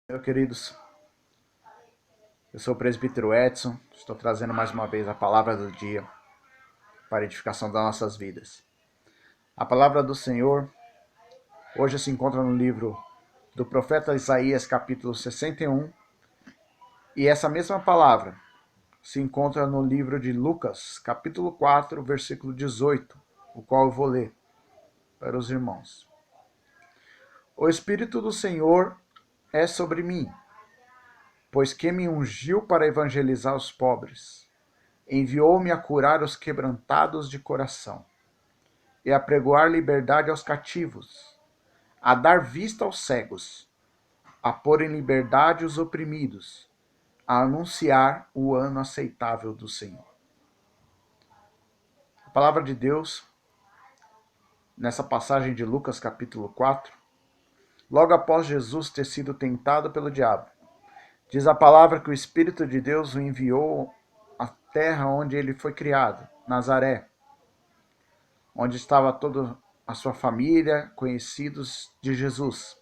Meus queridos, eu sou o presbítero Edson, estou trazendo mais uma vez a palavra do dia para a edificação das nossas vidas. A palavra do Senhor hoje se encontra no livro do profeta Isaías, capítulo 61, e essa mesma palavra se encontra no livro de Lucas, capítulo 4, versículo 18, o qual eu vou ler para os irmãos. O Espírito do Senhor é sobre mim, pois que me ungiu para evangelizar os pobres. Enviou-me a curar os quebrantados de coração, e a pregoar liberdade aos cativos, a dar vista aos cegos, a pôr em liberdade os oprimidos, a anunciar o ano aceitável do Senhor. A palavra de Deus, nessa passagem de Lucas capítulo 4, logo após Jesus ter sido tentado pelo diabo, diz a palavra que o Espírito de Deus o enviou à terra onde ele foi criado, Nazaré, onde estava toda a sua família, conhecidos de Jesus.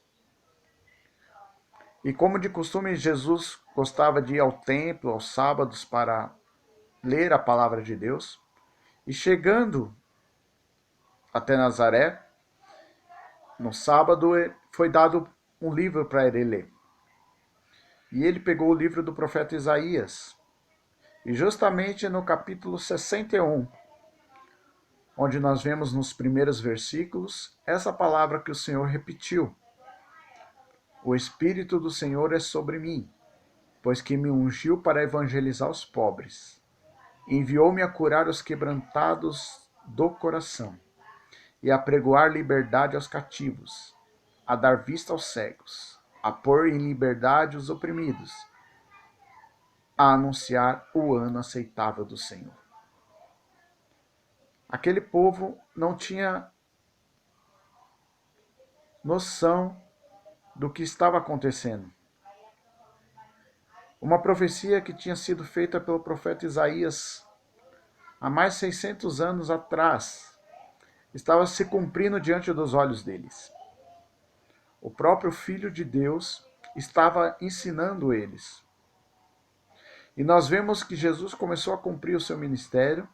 E como de costume, Jesus gostava de ir ao templo aos sábados para ler a palavra de Deus. E chegando até Nazaré, no sábado, foi dado um livro para ele ler. E ele pegou o livro do profeta Isaías. E justamente no capítulo 61, onde nós vemos nos primeiros versículos, essa palavra que o Senhor repetiu. O Espírito do Senhor é sobre mim, pois que me ungiu para evangelizar os pobres. Enviou-me a curar os quebrantados do coração, e a pregoar liberdade aos cativos, a dar vista aos cegos, a pôr em liberdade os oprimidos, a anunciar o ano aceitável do Senhor. Aquele povo não tinha noção do que estava acontecendo. Uma profecia que tinha sido feita pelo profeta Isaías há mais de 600 anos atrás estava se cumprindo diante dos olhos deles. O próprio Filho de Deus estava ensinando eles. E nós vemos que Jesus começou a cumprir o seu ministério,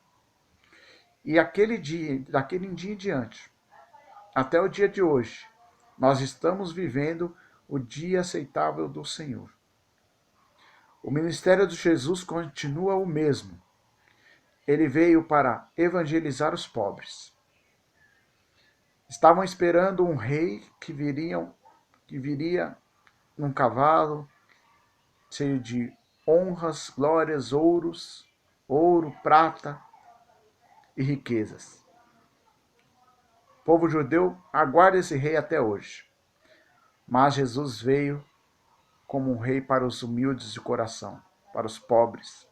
e daquele dia em diante, até o dia de hoje, nós estamos vivendo o dia aceitável do Senhor. O ministério de Jesus continua o mesmo. Ele veio para evangelizar os pobres. Estavam esperando um rei que viria num cavalo, cheio de honras, glórias, ouro, prata e riquezas. O povo judeu aguarda esse rei até hoje. Mas Jesus veio como um rei para os humildes de coração, para os pobres.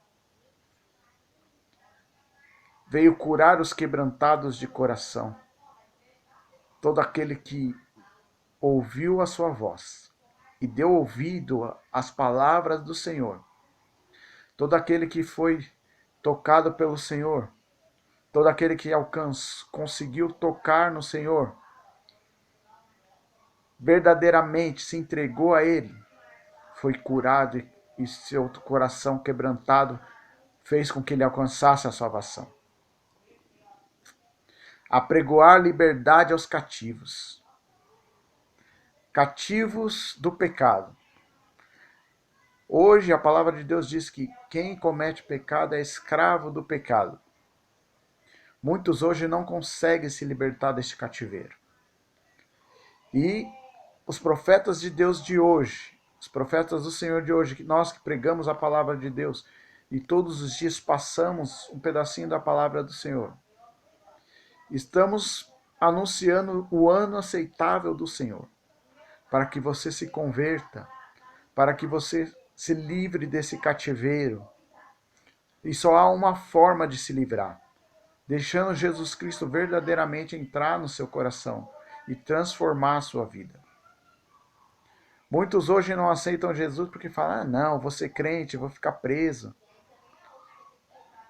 Veio curar os quebrantados de coração. Todo aquele que ouviu a sua voz e deu ouvido às palavras do Senhor. Todo aquele que foi tocado pelo Senhor. Todo aquele que conseguiu tocar no Senhor, verdadeiramente se entregou a Ele, foi curado e seu coração quebrantado fez com que ele alcançasse a salvação. Apregoar liberdade aos cativos. Cativos do pecado. Hoje a palavra de Deus diz que quem comete pecado é escravo do pecado. Muitos hoje não conseguem se libertar deste cativeiro. E os profetas de Deus de hoje, os profetas do Senhor de hoje, nós que pregamos a palavra de Deus e todos os dias passamos um pedacinho da palavra do Senhor, estamos anunciando o ano aceitável do Senhor, para que você se converta, para que você se livre desse cativeiro. E só há uma forma de se livrar, deixando Jesus Cristo verdadeiramente entrar no seu coração e transformar a sua vida. Muitos hoje não aceitam Jesus porque falam, não, vou ser crente, vou ficar preso.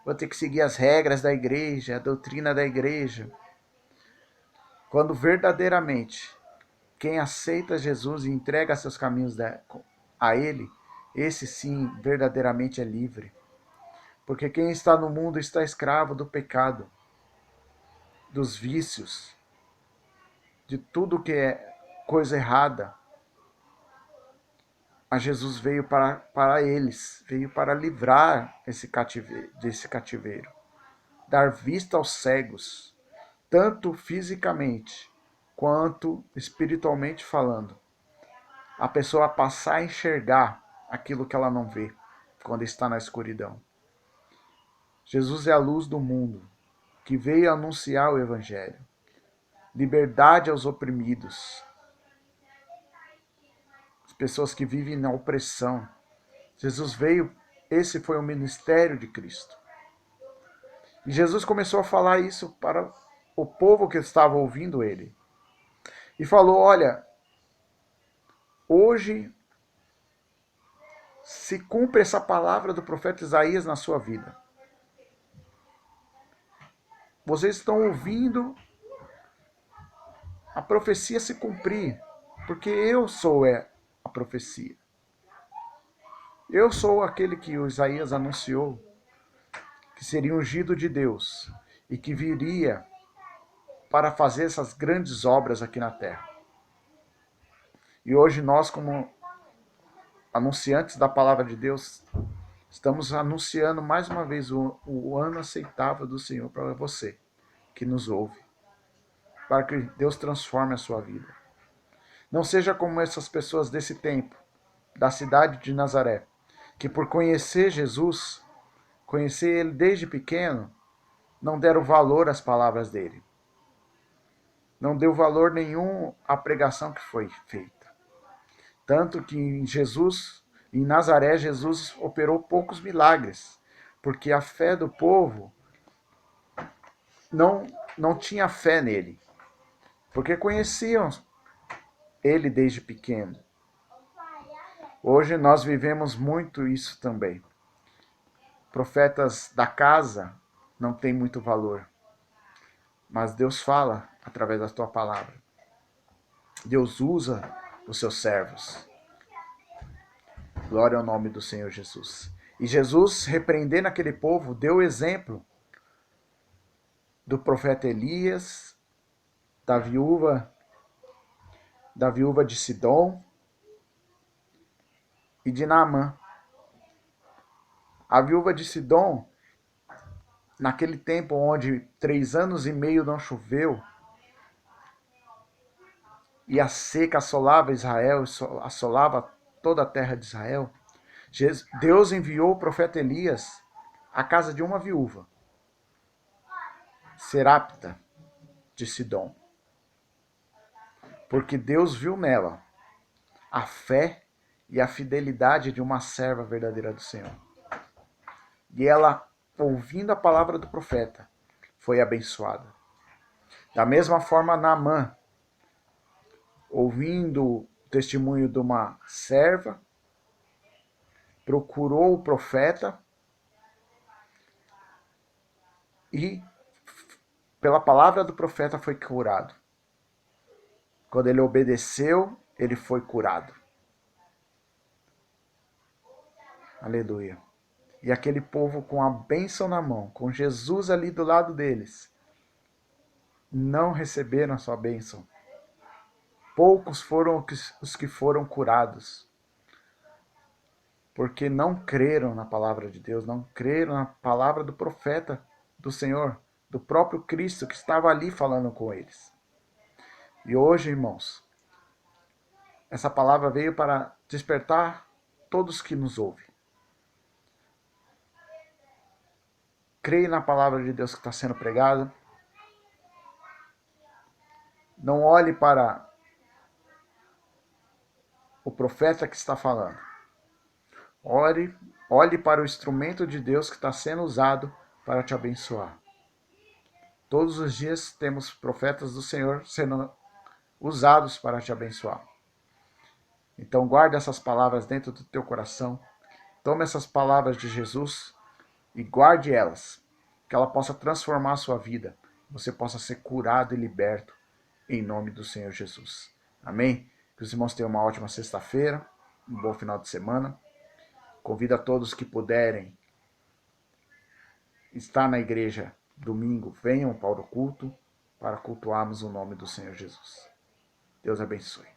Vou ter que seguir as regras da igreja, a doutrina da igreja. Quando verdadeiramente quem aceita Jesus e entrega seus caminhos a Ele, esse sim verdadeiramente é livre. Porque quem está no mundo está escravo do pecado, dos vícios, de tudo que é coisa errada. Mas Jesus veio para eles, veio para livrar desse cativeiro, dar vista aos cegos, tanto fisicamente quanto espiritualmente falando. A pessoa passar a enxergar aquilo que ela não vê quando está na escuridão. Jesus é a luz do mundo, que veio anunciar o Evangelho. Liberdade aos oprimidos, as pessoas que vivem na opressão. Jesus veio, esse foi o ministério de Cristo. E Jesus começou a falar isso para o povo que estava ouvindo ele. E falou, olha, hoje se cumpre essa palavra do profeta Isaías na sua vida. Vocês estão ouvindo a profecia se cumprir, porque eu sou a profecia. Eu sou aquele que o Isaías anunciou, que seria ungido de Deus e que viria para fazer essas grandes obras aqui na terra. E hoje nós, como anunciantes da palavra de Deus, estamos anunciando mais uma vez o ano aceitável do Senhor para você que nos ouve, para que Deus transforme a sua vida. Não seja como essas pessoas desse tempo, da cidade de Nazaré, que por conhecer Jesus, conhecer ele desde pequeno, não deram valor às palavras dele. Não deu valor nenhum à pregação que foi feita. Tanto que em Nazaré, Jesus operou poucos milagres, porque a fé do povo não tinha fé nele, porque conheciam ele desde pequeno. Hoje nós vivemos muito isso também. Profetas da casa não têm muito valor, mas Deus fala através da tua palavra. Deus usa os seus servos. Glória ao nome do Senhor Jesus. E Jesus, repreendendo aquele povo, deu o exemplo do profeta Elias, da viúva de Sidom e de Naamã. A viúva de Sidom, naquele tempo onde 3 anos e meio não choveu, e a seca assolava Israel, assolava toda a terra de Israel, Deus enviou o profeta Elias à casa de uma viúva, Serapta de Sidom. Porque Deus viu nela a fé e a fidelidade de uma serva verdadeira do Senhor. E ela, ouvindo a palavra do profeta, foi abençoada. Da mesma forma, Naamã, ouvindo o testemunho de uma serva, procurou o profeta e, pela palavra do profeta, foi curado. Quando ele obedeceu, ele foi curado. Aleluia. E aquele povo com a bênção na mão, com Jesus ali do lado deles, não receberam a sua bênção. Poucos foram os que foram curados, porque não creram na palavra de Deus, não creram na palavra do profeta do Senhor, do próprio Cristo que estava ali falando com eles. E hoje, irmãos, essa palavra veio para despertar todos que nos ouvem. Creia na palavra de Deus que está sendo pregada. Não olhe para o profeta que está falando. Olhe para o instrumento de Deus que está sendo usado para te abençoar. Todos os dias temos profetas do Senhor sendo usados para te abençoar. Então guarde essas palavras dentro do teu coração. Tome essas palavras de Jesus e guarde elas, que ela possa transformar a sua vida, você possa ser curado e liberto em nome do Senhor Jesus. Amém? Que os irmãos tenham uma ótima sexta-feira. um bom final de semana. Convido a todos que puderem estar na igreja domingo, venham para o culto, para cultuarmos o nome do Senhor Jesus. Deus abençoe.